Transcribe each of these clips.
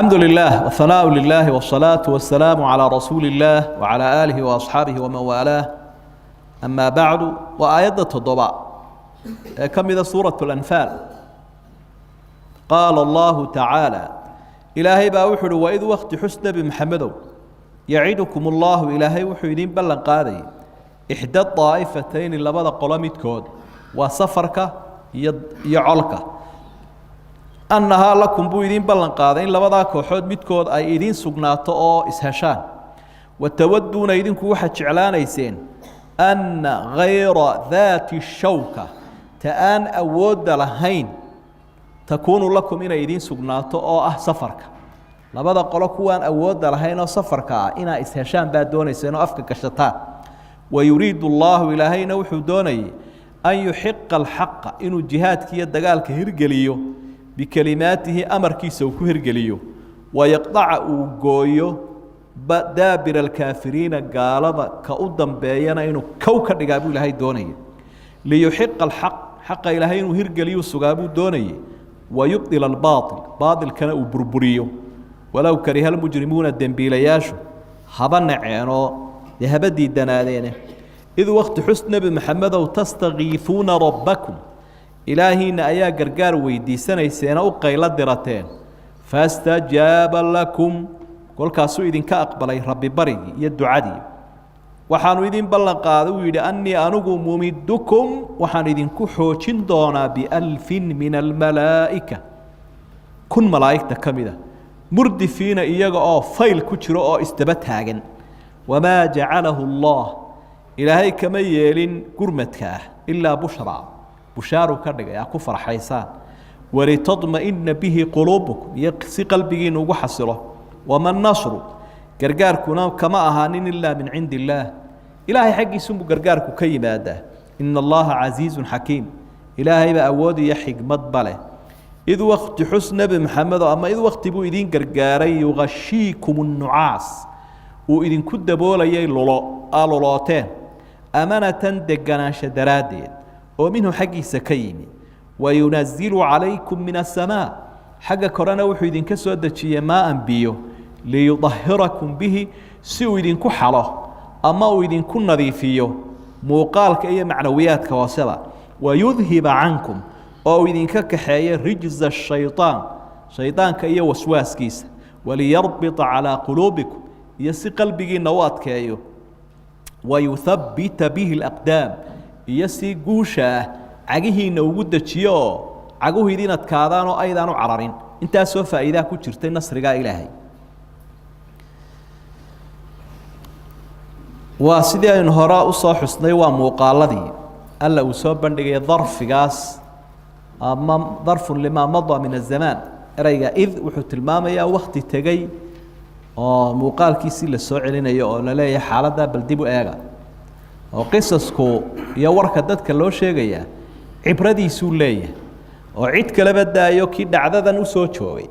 الحمد لله والثناء لله والصلاة والسلام على رسول الله وعلى آله وأصحابه ومن والاه أما بعد وآيات الضباء كم إذا سورة الأنفال قال الله تعالى إلهي باوحد وإذ وقت حسن بمحمد يعيدكم الله إلهي وحيدين بلن قاذي إحدى الطائفتين اللي بدأ قلمت كود وسفرك يعلك أنها لكم بويدين بلن قاذين لبدا كوحود متكود أي إيدين سقناطو أو إسهشان وتودون إيدين كوحد شعلان أيسين أن غير ذات الشوكة تآن أود لهين تكون لكم إن إيدين سقناطو أو سفرك لبدا قلقوان أود لهين أو سفرك إنا إسهشان بادون إيسين أفك كشتا ويريد الله إلهين وحدوني أن يحق الحق إنو الجهاد كي يدقالك هرقليو بكلماته أمر كيسو كهرجليو ويقطع وجويو دابر الكافرين قال كأودم بيانا إنه كوكب جابوا لهاي دونية ليحق الحق حق إلهي إنه هرجليو سجابوا دونية ويبطل باطل كان وبربريو ولو كره المجرمون الدنبيلياشو هبنا عينو يهبدي الدنادين إذ وقت حسن بمحمد وتستغيثون ربكم إلهينا أيا قرقار ويدي سنة سنة وقيلة درتين فاستجاب لكم قل كاسو إذن كأقبلي ربي بري يدو عدي وحانو إذن بلن قادوا يدي أني أنقو ممدكم وحانو إذن كحوشين دونا بألف من الملائكة كن ملائكة كمدة مردفين إياغا فايل كترو استبتهاجن وما جعله الله إلهي كما يلين قرمتك إلا بشرى بشارو كردغ يا كفر حيسان ولتطمئن به قلوبكم يقسي قلبي نوغو حصله وما النصر غرغاركنا كما اهانين الا من عند الله الهي حقي سمو غرغاركو كيماده ان الله عزيز حكيم الهي باودي يا حكمت بله اذ وقت حسن بمحمد اما اذ وقت بو يدين غرغاري يغشيكم النعاس واذن كدبوليي لولوتين امانه دغناش دراديد ومنه حقي سكيمي وينزل عليكم من السماء حق كورانا وحيدين كسو دجيه ماء بيو ليطهركم به سويدين كحله اما ويدين كنظيفيو موقالك اي معنويات كواسبه ويذهب عنكم او يدين ككخايه رجز الشيطان شيطان كاي وسواسكيس وليربط على قلوبكم يسي قلبي نواتكايو ويثبت به الاقدام يسي قوشة عجيه نوجود تشيو عجوه دينا تكادانو أيضا عرارين أنت سوف إذا كنت شرتين نصر جاء إلهي وسيدي النهراء الصاح حسني ومقال ذي ألا وسوف بندق ظرف جاس أمام ظرف لما مضى من الزمان رجع إذ وحط المامية وقت تجي مقال كيسي للسوء لنا يقول لا حالة بلدبو إيجا وقصصكو يورك ددك لو شيغيا عبرadiisu leeyahay oo cid kale badaayo ki dhacdadan u soo joogay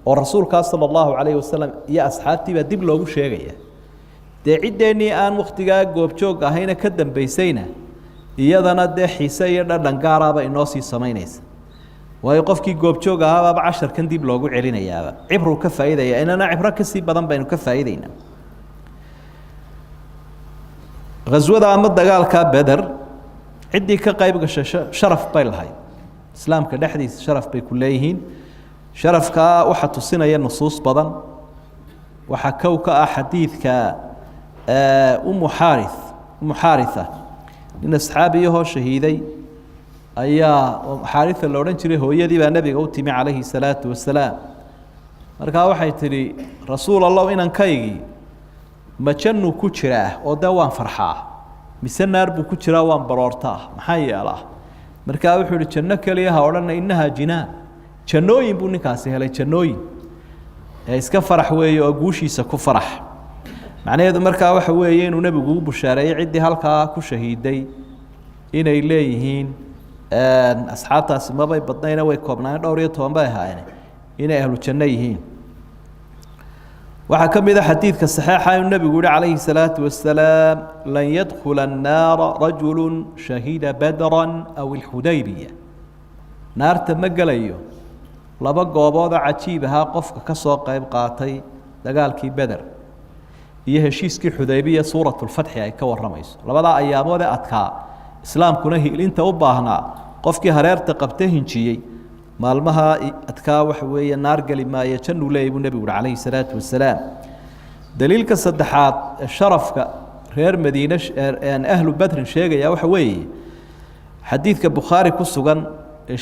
oo rasuulka sallallahu alayhi wasallam iyo asxaabtiba dib loogu sheegaya ciideeni aan waqtiga goobjoog ahayna ka dambeysayna iyadana xiisa iyo dhadhan gaaraba inoo sii sameynaysa way qofkii goobjoog ahaaba 10 kan dib loogu celinayaaba cibru ka faa'iideeya inana cibro ka sii badan baynu ka faa'iideynaa غزوة أما الدجال كبدر عدي كقايب شرف بيلهاي إسلام كدحديث شرف بكليهين شرف كا وحط السنة النصوص بدن وحكوا كأحاديث ك أم حارثة إن أصحابي هو شهيدي أيا حارثة لو رنشري هو يدي بالنبي قوتي عليه الصلاة والسلام مركا واحد تري رسول الله إن كايجي ما كانوا كشراه أو دوام فرحة مسنار بكشراه وان برارته محيي الله مركا وحول جنة كليها ورنا إنها جنان جنوين بوني كاسي هلا جنوين إسك فرح ويا أجوشي سكو فرح معناه هذا مركا وحويين ونبي جو بشارع عدي هالكا كشهيدي إن إليهين أصحاب تاسم بي بدنا ويكبرنا دوري توم بي هاي إن أهل جنيهين وحكم إذا حديث الصحيح النبي يقول عليه الصلاة والسلام لن يدخل النار رجل شهيد بدرا أو الحديبية نار تمجليه laba goobood cajiib ahaa qofka ka soo qayb qaatay dagaalkii Badr iyo heshiiskii Xudaybiya suuratul Fath ay ka waramayso labada ayaamood ee adkaa islaamkuna hiilinta u baahnaa qofkii hareerta qabtay hinjiyay maalmaha adkaa waxa weeye naar gali maayo jannu leeyahay nabiga calayhi salaatu wasalaam daliilka saddexaad sharafka reer Madiina ahlu Badr sheegaya waxa weeye xadiidka Bukhari ku sugan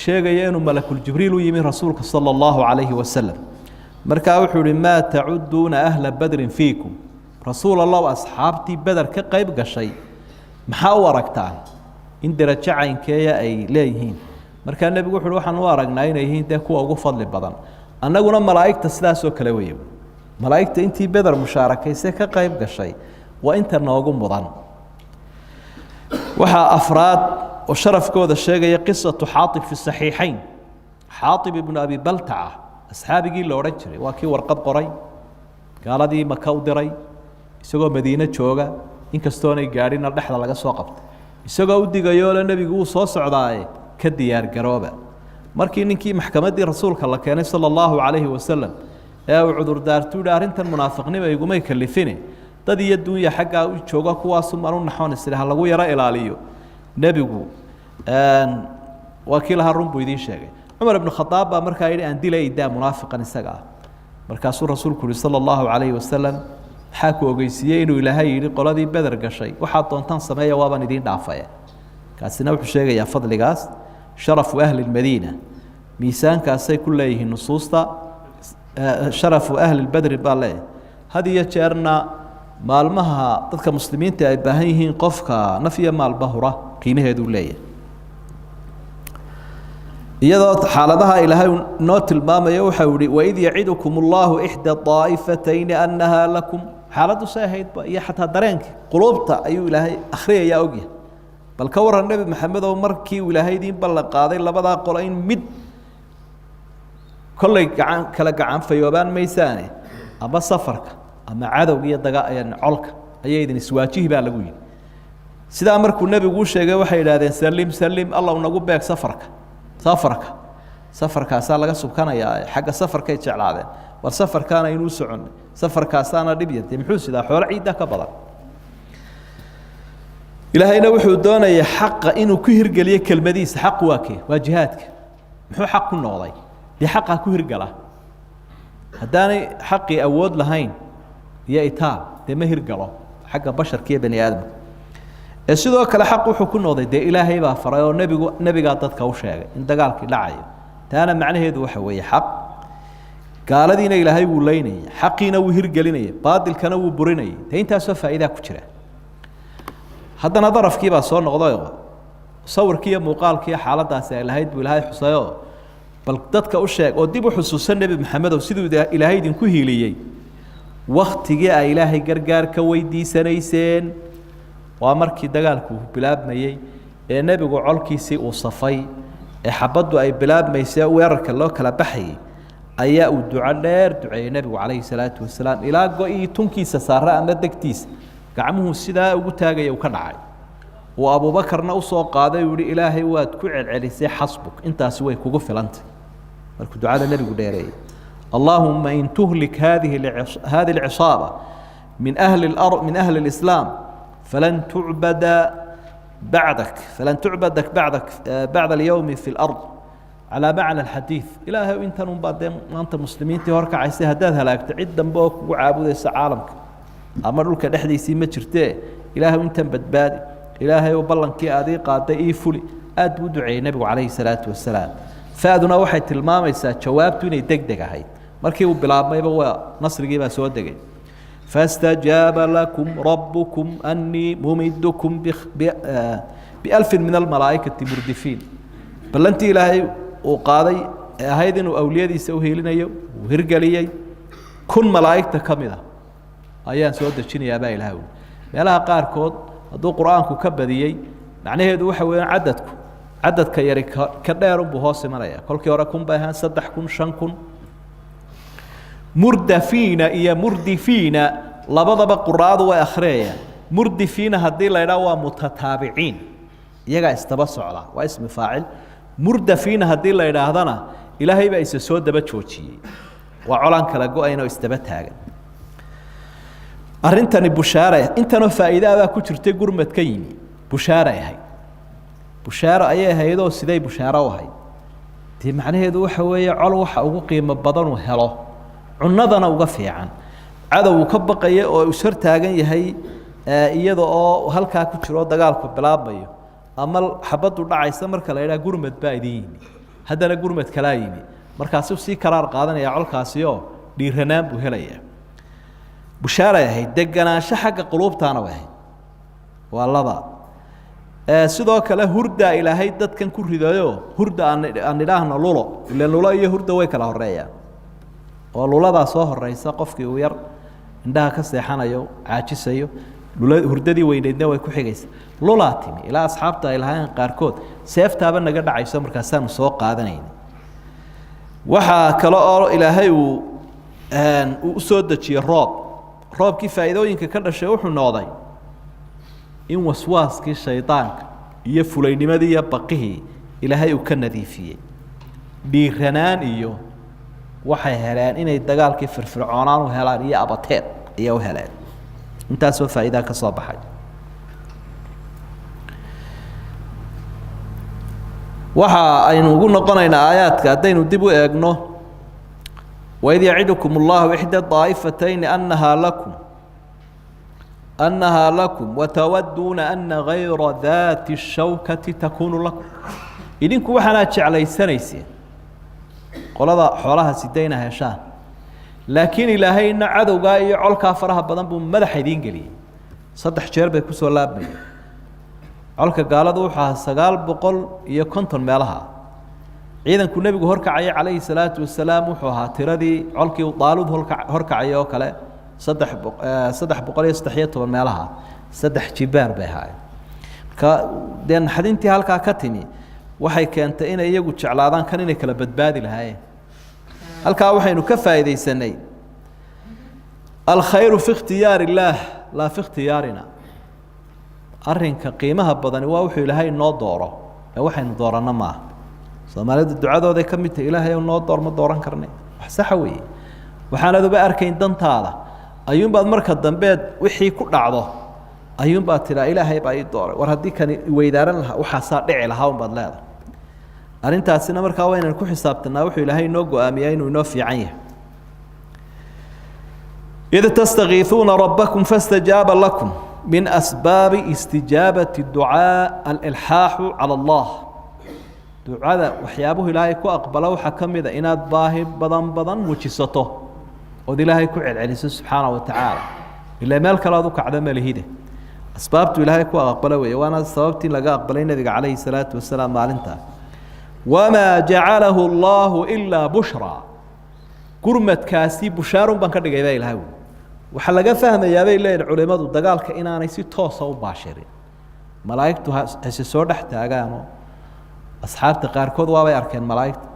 sheegaya inuu malakul Jibriil u yimi rasuulka sallallahu alayhi wasallam markaa wuxuu yiri ma ta'uduna ahla Badr fiikum rasuul Allah asxaabtii Badr ka qayb gashay maxaa u aragtaan in darajo caynkeeya ay leeyihiin markaa nabigu wuxuu waxaan u aragnaa inay yihiin de kuwa ugu fadli badan annaguna malaa'igta sidaas oo kale weeyo malaa'igta intii Badr mushaarakaysay ka qayb gashay waa inta noogu mudan waxa afraad oo sharafkooda sheegaya qisatu Xaatib fi saxiixayn Xaatib ibn Abi Balta'a asxaabigii la oran jiray waa kii warqad qoray gaaladii Maka u diray isagoo Madiina jooga inkastoo ay gaarina dhaxda laga soo qabtay isagoo u digayo la nabigu uu soo socdaay ka diyaar garooba markii ninkii maxkamadii rasuulka la keenay sallallahu alayhi wasallam ee uu cudur daartuu arintan munaafiqnimo ay gumay kalifine dad iyo dunya xagga u jooga kuwaas ma uu naxoon isla lagu yara ilaaliyo nabigu wakiilaha run buu idin sheegay Umar ibn Khattab baa markaa yiri aan dilay daa munaafiqan isaga markaasuu rasuulku sallallahu alayhi wasallam waxa ku ogeysiyay inuu ilaahay yiri qoladii Badr gashay waxa doontaan sameeya waaban idin dhaafay kaasina wuxuu sheegayaa fadligaas sharafu ahli Madiina miisaankaasay ku leeyihiin nusuusta sharafu ahli Badr baa hadiya jeerna maalmaha dadka muslimiinta ay baahan yihiin qofka nafiya maal bahura qiimaheedu leeyahay iyadoo xaaladaha ilaahay noo tilmaamayo waxa uu yiri wa idh ya'idukumullahu ihda taa'ifatayn annaha lakum xaaladu saahid iyo xataa dareenka qulubta ayuu ilaahay akhriyaya ogyahay bal ka waran nabi maxamed oo markii ilaahay diin ballan qaaday labada qolo in mid kulay kala gacan fayoobaan maysaane ama safarka ama cadowga iyo colka ayay idin iswaajihi baa lagu yiri sida markuu nabigu u sheegay waxay yiraahdeen sallim Allah unagu beeg safarkaas laga subkanayaa xagga safarka ay jeclaadeen war safarkaana inuu socon safarkaasaana dhib yar muxuu sidaa xoolo ciida ka badan ilaahayna wuxuu doonayaa xaq inuu ku hirgaliyo kelmadiisa xaq waa jihaadka muxuu xaq ku noqday di xaqa ku hirgala hadaan xaqi awood lahayn iyo itaal de ma hirgalo xagga basharka iyo bani aadam sidoo kale xaq wuxuu ku noqday ilaahay baa faray oo nabiga dadka u sheegay in dagaalkii dhacayo taana macnaheedu waxa weeye xaq gaaladiina ilaahay wuu leeynay xaqiina wuu hirgelinay baadilkana wuu burinay intaas oo faa'iido ku jira haddana darafkii baa soo noqday sawirkii muuqaalkii xaaladaas ay lahayd buu ilaahay xusayo bal dadka u sheeg oo dib u xusuusan nabi maxamed oo sidoo ilaahay idin ku hiiliyay waqtigii ay ilaahay gargaar ka weydiisanayseen waa markii dagaalku bilaabmayay ee nabigu colkiisii uu safay ee xabadu ay bilaabmaysay weerarka loo kala baxay ayaa uu duceeyay nabigu calayhi salaatu wasalaam ilaa go'ii tunkiisa saara ama degtiisa gacmuhu sidaa ugu taagay uu ka dhacay oo Abu Bakarna u soo qaaday uu ilaahay waad ku celcelisay xasbuk intaas way kugu filantay markuu ducada nabigu dheereeyay اللهم إن تهلك هذه العصابة من أهل الأرض من أهل الإسلام فلن تعبدك بعد اليوم في الأرض على معنى الحديث إلهي وإنت نبادم أنت مسلمين تهرك عيسى هدادها لك تعدا بوك وعابد عالمك أمرك نحدي سيما جرتي إلهي وإنت بدبادي إلهي وبلن كي أذي قادة إيفولي أدو دعي النبي عليه الصلاة والسلام فأدنا واحد الماما يسا جوابتو إني دقدق هاي مركي وبلاب ما يبقى نصر جيبا سوى دقي فاستجاب لكم ربكم أني ممدكم بألف من الملائكة مردفين بل أنت إلهي وقاضي هيدن وأولياء سوهي لنا وهرقلي كن ملائكة كاملة أيان سوى دشيني يا باي الهول يلا قاركود هذا قرآنكم كبديي معناه هذا وحوي عددك يري كدير بهاس ملايا كل كيوركم بها صدحكم شنكم مردفين إيا مردفين لبضب قرآن وأخرية مردفين هذي لا يروا متتابعين يجا استبصوا على واسم فاعل مردفين هذي لا يرادنا ilaahay baa isa soo daba joojiyey waa colan kala go-ayna oo isdaba taagan arrintani bushaare intana faa'iido ku jirtay gurmad ka yimi bushaare ayay ahaydoo siday bushaaro u ahayd dee macnaheedu waxa weeye col waxa ugu qiimo badan uu helo cunadana uga fiican cadow ka baqaya oo u sar taagan yahay iyada oo halkaa ku jiro dagaalku bilaabmayo ama xabadu dhacaysa marka la yiraahdo gurmad baa idin yimi haddana gurmad kala yimi markaas uu si karaar qaadanaya colkaasi oo dhiiranaan buu helaya bushaare ahayd deganaansho xagga quluubtaana wahay waa laba sidoo kale hurda ilaahay dadkan ku ridayo hurda aan idhaahno lulo ila lulo iyo hurda way kala horeeyaan oo lulada soo horeysa qofkii uu yar indhaha ka seexanayo caajisayo hurdadii weyneedna way ku xigaysa lulaatimi ilaa asxaabta ay lahayn qaarkood seeftaaba naga dhacayso markaasaan soo qaadanayna waxa kale oo ilaahay uu soo dajiyay roobkii faa'iidooyinka ka dhashay wuxuu noqday in waswaaskii shaydaanka iyo fulaynimadii iyo baqihii ilaahay uu ka nadiifiyey dhiiranaan iyo waxay heleen inay dagaalkii firfircoonaan u helaan iyo abateed iyo u heleen intaasoo faa'iida ka soo baxay waxa aynu ugu noqonaynaa aayaadka haddaynu dib u eegno وإذ يعدكم الله إحدى الطائفتين أنها لكم وتودون أن غير ذات الشوكة تكون لكم إذنكم وحنا على سنيسين قال هذا حولها سيدين هشان لكن إلهي إن عدو قاي عل كافرها بدن بمدح يدين قلي صدح جرب كسر لابني علك قال ذو سقال بقول يكنتن مالها ciidan ku nabigu horkacay calayhi salaatu wasalaam wuxuu ahaa tiradii colkii daalud horkacay oo kale 313 meelaha 3 jibaar bay ahaayeen ka deen xadintii halka ka timi waxay keentay in iyagu jeclaadaan kan inay kala badbaadi lahaayeen halka waxaynu ka faa'iideysanay الخير في اختيار الله لا في اختيارنا arrinka qiimaha badan waa wuxuu ilaahay noo dooro waxaynu doorana ma Soomaalida ducadooda ka mid tahay Ilaahay oo noo doorma dooran karnay wax sax weey waxaanadu ba arkayn dantaada ayuun baad marka dambe wixii ku dhacdo ayuun baad tira Ilaahay baa ii dooray war hadii kan weydaaran laha waxa saa dhici lahaa un baad leedahay arintaasina marka waa inaan ku xisaabtanaa wuxuu Ilaahay noo go'aamiyay inuu inoo fiican yahay إذا تستغيثون ربكم فاستجاب لكم من أسباب استجابة الدعاء الإلحاح على الله ducada waxyaabuhu ilaahay ku aqbalo waxa kamid ah inaad baahi badan muujisato oo ilaahay ku celceliso subhanahu wa ta'ala ila meel kale aad u kacdo malihide asbaabtu ilaahay ku aqbalo way waana sababtii laga aqbalay nabiga calayhi salaatu wasalaam maalinta wama ja'alahu allah illa bushra gurmadkaasi bushaarun ban ka dhigay ilaahay waxa laga fahmayaa bay leeyahay culimadu dagaalka inaanay si toos ah u baashirin malaa'iktu hase soo dhax taagaano asxaabta qaarkood waa bay arkeen malaa'ikta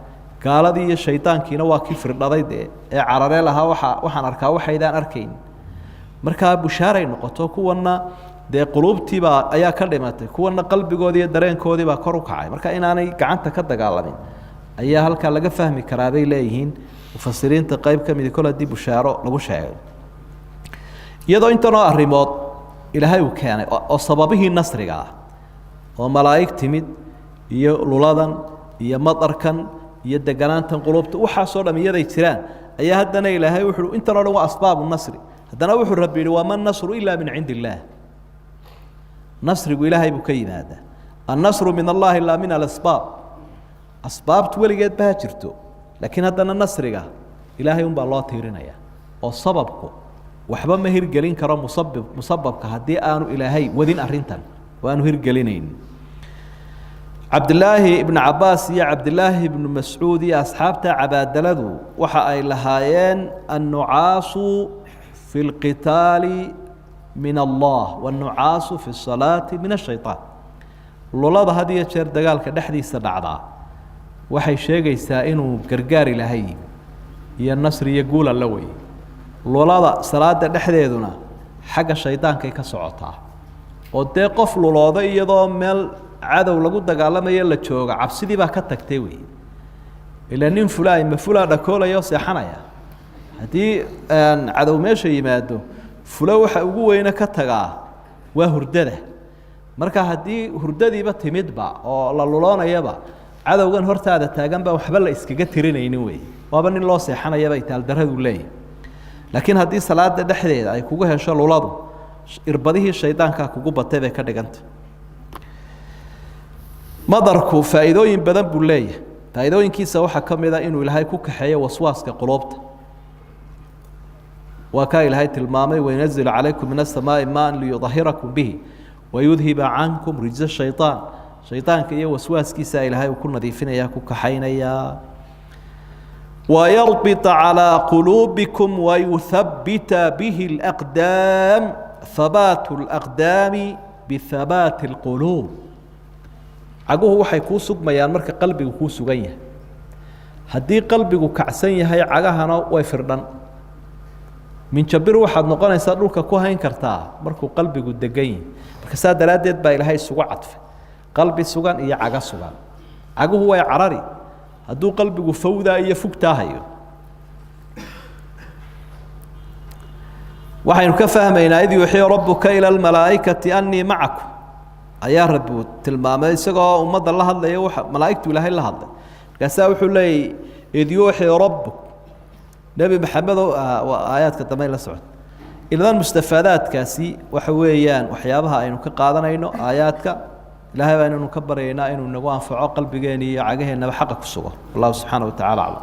gaaladii iyo shaydaankiina waa kii firdhaday ee carare laha waxaan arkaa waxaydaan arkayn marka bushaaray noqoto kuwana de qulubtiiba ayaa ka dhimatay kuwana qalbigoodii iyo dareenkoodii baa kor u kacay marka inaanay gacanta ka dagaalamin ayaa halka laga fahmi karaa bay leeyihiin mufasiriinta qayb kamid kala dib bushaaro lagu sheegay iyadoo intanoo arrimood ilaahay uu keenay oo sababihii nasriga oo malaa'ik timid iyo luladan iyo madarkan iyo deganaantan qulubta waxa soo dhamiyay jiraan ayaa haddana ilaahay wuxuu inta oo dhan waa asbaab nasri haddana wuxuu rabbi wa man nasru illa min indillah nasrigu ilaahay buu ka yimaada an-nasru min allah illa min al-asbab asbaabtu waligeed baa jirto laakiin haddana nasriga ilaahay un baa loo tiirinaya oo sababku waxba ma hirgelin karo musabbabka haddii aanu ilaahay wadin arrintan waanu hirgelinayn عبد الله بن عباس يا عبد الله بن مسعود يا أصحاب عبادلذو وحأي لهايين النعاس في القتال من الله والنعاس في الصلاة من الشيطان لولا هذه الشر دقال كدحدي سبعة وحي شيء يسائنه قرقاري لهي هي النصر يقول اللوي لولا صلاة دحديدنا حق الشيطان كي كسعطها ودي قفل لولا يضم مل cadow lagu dagaalamayo la jooga cabsidii baa ka tagtay weey إلا نين فلا إما فلا دكولا يوسي حنايا هدي عدو ماشي يمادو فلا وحا وين كتغا وهردده marka hadii hurdadiiba timidba oo la luloonayaba cadawgan hortaada taagan ba waxba la iskaga tirinaynin way waaba nin loo seexanayaba itaal daradu leeyahay laakiin hadii salaada dhexdeeda ay kugu hesho luladu irbadihii shaydaanka kugu batay bay ka dhiganta madarku faa'iidooyin badan buu leeyahay faa'iidooyinkiisa waxa kamid ah inuu ilaahay ku kaxeeyo waswaaska qulubta wa ka ilaahay tilmaamay waynazilu calaykum minas samaa'i ma'an liyudhhirakum bihi ويذهب عنكم رجز الشيطان شيطان كي وسواس كيسا إلهي وكل نظيفين ياكو كحينيا ويربط على قلوبكم ويثبت به الأقدام ثبات الأقدام بثبات القلوب عقوه هو حيكون سقما يعني مركا قلبي وكو سقيا هدي قلبي وكعسيا هي عقاها ويفردن من جبر واحد نقول يسألوك كوهين كرتا مركو قلبي قد دقين كساد لادد با إلهي سوى عطف قلبي سوغان إيا عقا سوغان عقو هو عراري هدو قلبي فودا إيا فوكتاهيو وحين كفهمينا إذ يوحي ربك إلى الملائكة أني معكم أيا رب تلماما يسقى أمد الله هذا يوحى ملائكته إلهي الله هذا كساوح لي إذ يوحي ربك نبي محمد وآيات كتمين لسعود إذا المستفادات كاسي وحويان وحيابها إنه كقادنا إنه آياتك لا هي إنه نكبر إنه نقوان في عقل بجاني عجه إنه بحقك الصور الله سبحانه وتعالى على